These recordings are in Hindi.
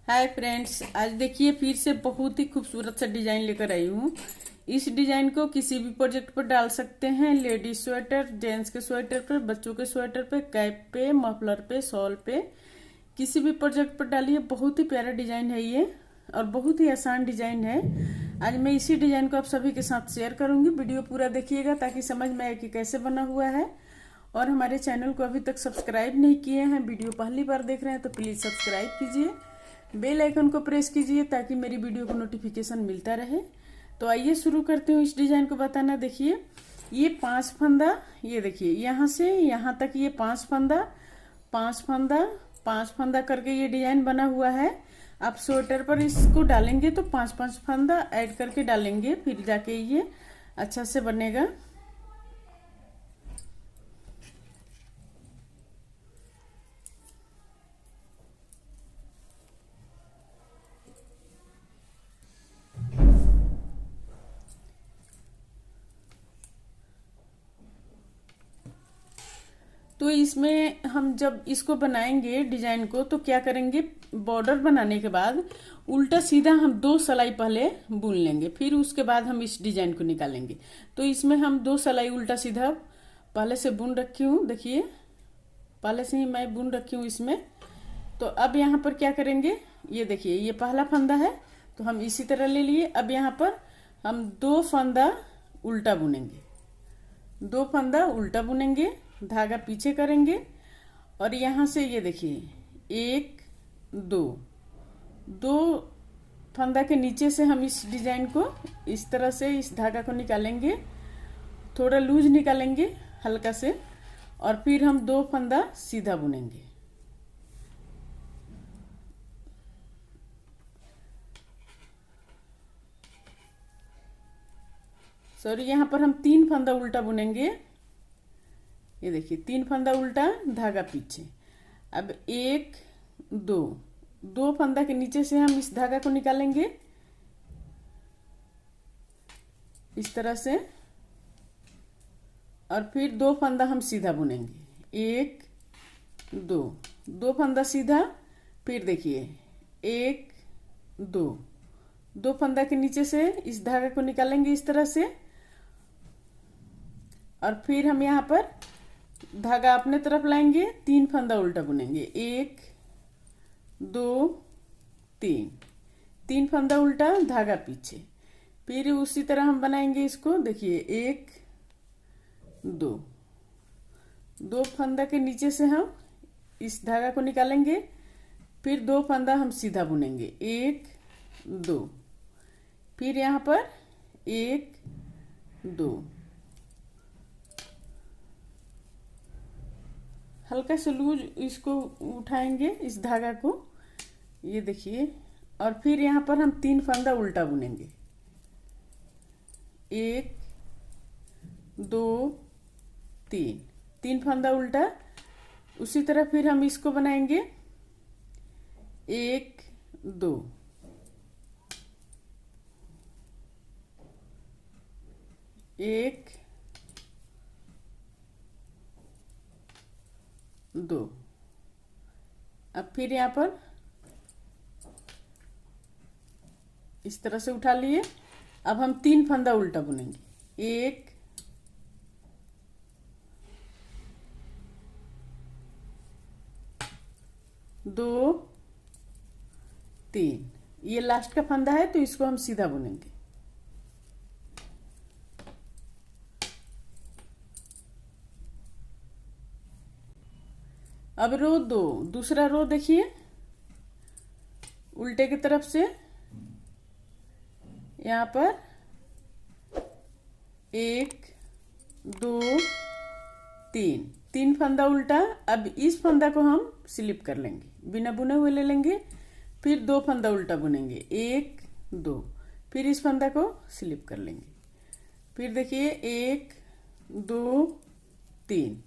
हाय फ्रेंड्स, आज देखिए फिर से बहुत ही खूबसूरत सा डिजाइन लेकर आई हूँ। इस डिजाइन को किसी भी प्रोजेक्ट पर डाल सकते हैं। लेडीज स्वेटर, जेंट्स के स्वेटर पर, बच्चों के स्वेटर पे, कैप पे, मफलर पे, शॉल पे, किसी भी प्रोजेक्ट पर डालिए। बहुत ही प्यारा डिजाइन है ये और बहुत ही आसान डिजाइन है। आज मैं इसी डिजाइन को आप सभी के साथ शेयर करूंगी। वीडियो पूरा देखिएगा ताकि समझ में आए कि कैसे बना हुआ है। और हमारे चैनल को अभी तक सब्सक्राइब नहीं किए हैं, वीडियो पहली बार देख रहे हैं तो प्लीज सब्सक्राइब कीजिए, बेल आइकन को प्रेस कीजिए ताकि मेरी वीडियो को नोटिफिकेशन मिलता रहे। तो आइए शुरू करते हूँ इस डिजाइन को बताना। देखिए ये 5 फंदा, ये देखिए यहाँ से यहाँ तक ये 5 फंदा 5 फंदा 5 फंदा करके ये डिजाइन बना हुआ है। आप स्वेटर पर इसको डालेंगे तो 5-5 फंदा ऐड करके डालेंगे, फिर जाके ये अच्छा से बनेगा। तो इसमें हम जब इसको बनाएंगे डिजाइन को तो क्या करेंगे, बॉर्डर बनाने के बाद उल्टा सीधा हम 2 सिलाई पहले बुन लेंगे, फिर उसके बाद हम इस डिजाइन को निकालेंगे। तो इसमें हम 2 सिलाई उल्टा सीधा पहले से बुन रखी हूँ। देखिए पहले से ही मैं बुन रखी हूँ इसमें। तो अब यहाँ पर क्या करेंगे, ये देखिए ये पहला फंदा है तो हम इसी तरह ले लिए। अब यहाँ पर हम 2 फंदा उल्टा बुनेंगे, 2 फंदा उल्टा बुनेंगे, धागा पीछे करेंगे और यहाँ से ये देखिए 1 2 2 फंदा के नीचे से हम इस डिजाइन को इस तरह से इस धागा को निकालेंगे, थोड़ा लूज निकालेंगे हल्का से, और फिर हम 2 फंदा सीधा बुनेंगे। सॉरी, यहाँ पर हम 3 फंदा उल्टा बुनेंगे। ये देखिए 3 फंदा उल्टा, धागा पीछे। अब 1 2 2 फंदा के नीचे से हम इस धागा को निकालेंगे इस तरह से, और फिर 2 फंदा हम सीधा बुनेंगे। 1 2 2 फंदा सीधा, फिर देखिए 1 2 2 फंदा के नीचे से इस धागा को निकालेंगे इस तरह से, और फिर हम यहाँ पर धागा अपने तरफ लाएंगे, 3 फंदा उल्टा बुनेंगे। 1 2 3 3 फंदा उल्टा, धागा पीछे। फिर उसी तरह हम बनाएंगे इसको। देखिए 1 2 2 फंदा के नीचे से हम इस धागा को निकालेंगे, फिर 2 फंदा हम सीधा बुनेंगे। 1 2 फिर यहाँ पर 1 2 हल्का से लूज इसको उठाएंगे इस धागा को, ये देखिए, और फिर यहाँ पर हम 3 फंदा उल्टा बुनेंगे। 1 2 3 3 फंदा उल्टा। उसी तरह फिर हम इसको बनाएंगे। 1 2 1 2। अब फिर यहाँ पर इस तरह से उठा लिए। अब हम 3 फंदा उल्टा बुनेंगे। 1 2 3, ये लास्ट का फंदा है तो इसको हम सीधा बुनेंगे। अब रो 2, दूसरा रो देखिए उल्टे की तरफ से, यहाँ पर 1 2 3 3 फंदा उल्टा। अब इस फंदा को हम स्लिप कर लेंगे, बिना बुने हुए ले लेंगे, फिर 2 फंदा उल्टा बुनेंगे। 1 2 फिर इस फंदा को स्लिप कर लेंगे। फिर देखिए 1 2 3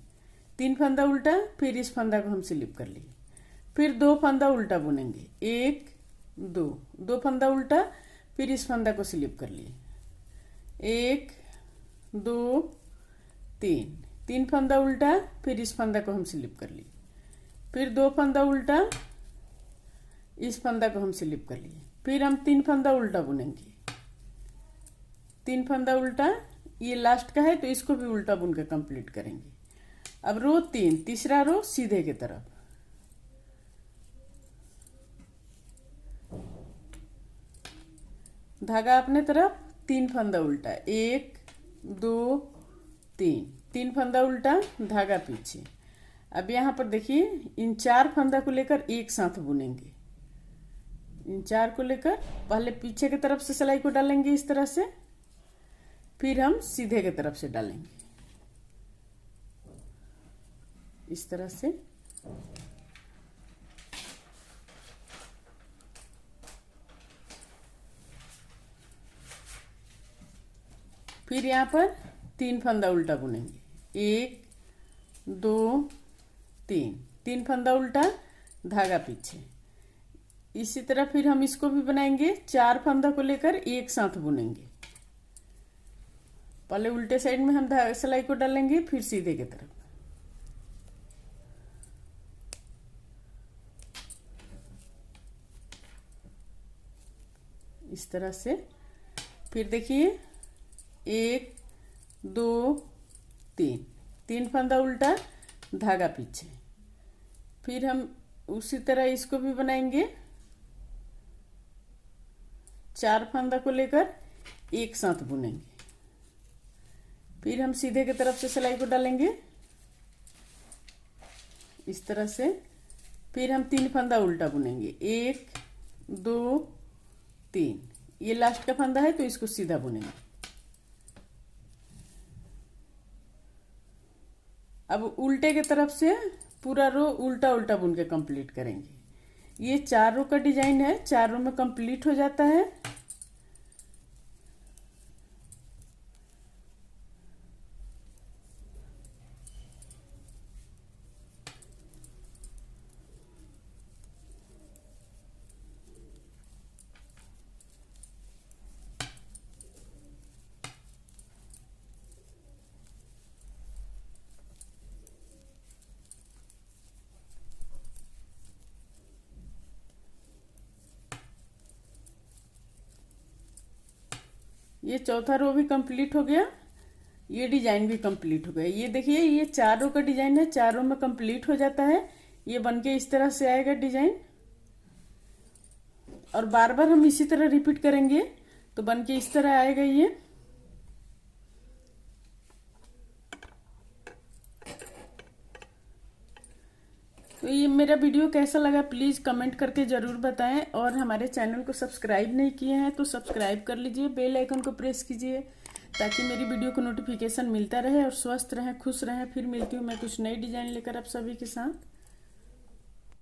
3 फंदा उल्टा, फिर इस फंदा को हम स्लिप कर लिए, फिर 2 फंदा उल्टा बुनेंगे। 1 2 2 फंदा उल्टा, फिर इस फंदा को स्लिप कर लिए। 1 2 3 3 फंदा उल्टा, फिर इस फंदा को हम स्लिप कर लिए, फिर 2 फंदा उल्टा, इस फंदा को हम स्लिप कर लिए। फिर हम 3 फंदा उल्टा बुनेंगे, 3 फंदा उल्टा, ये लास्ट का है तो इसको भी उल्टा बुन के कंप्लीट करेंगे। अब रो 3, तीसरा रो सीधे की तरफ, धागा अपने तरफ, 3 फंदा उल्टा, 1 2 3, 3 फंदा उल्टा, धागा पीछे। अब यहाँ पर देखिए इन 4 फंदा को लेकर एक साथ बुनेंगे। इन 4 को लेकर पहले पीछे की तरफ से सिलाई को डालेंगे इस तरह से, फिर हम सीधे की तरफ से डालेंगे इस तरह से। फिर यहाँ पर 3 फंदा उल्टा बुनेंगे, 1 2 3, 3 फंदा उल्टा, धागा पीछे। इसी तरह फिर हम इसको भी बनाएंगे, 4 फंदा को लेकर एक साथ बुनेंगे। पहले उल्टे साइड में हम सिलाई को डालेंगे, फिर सीधे की तरफ इस तरह से। फिर देखिए 1 2 3, 3 फंदा उल्टा, धागा पीछे। फिर हम उसी तरह इसको भी बनाएंगे, 4 फंदा को लेकर एक साथ बुनेंगे। फिर हम सीधे की तरफ से सिलाई को डालेंगे इस तरह से। फिर हम 3 फंदा उल्टा बुनेंगे, 1 2 3, ये लास्ट का फंदा है तो इसको सीधा बुनेंगे। अब उल्टे की तरफ से पूरा रो उल्टा उल्टा बुन के कंप्लीट करेंगे। ये 4 रो का डिजाइन है, 4 रो में कंप्लीट हो जाता है। ये चौथा रो भी कंप्लीट हो गया, ये डिजाइन भी कंप्लीट हो गया। ये देखिए ये 4 रो का डिजाइन है, 4 रो में कंप्लीट हो जाता है। ये बनके इस तरह से आएगा डिजाइन, और बार बार हम इसी तरह रिपीट करेंगे तो बनके इस तरह आएगा ये। तो ये मेरा वीडियो कैसा लगा प्लीज़ कमेंट करके ज़रूर बताएं, और हमारे चैनल को सब्सक्राइब नहीं किए हैं तो सब्सक्राइब कर लीजिए, बेल आइकन को प्रेस कीजिए ताकि मेरी वीडियो को नोटिफिकेशन मिलता रहे। और स्वस्थ रहें, खुश रहें। फिर मिलती हूँ मैं कुछ नई डिजाइन लेकर आप सभी के साथ।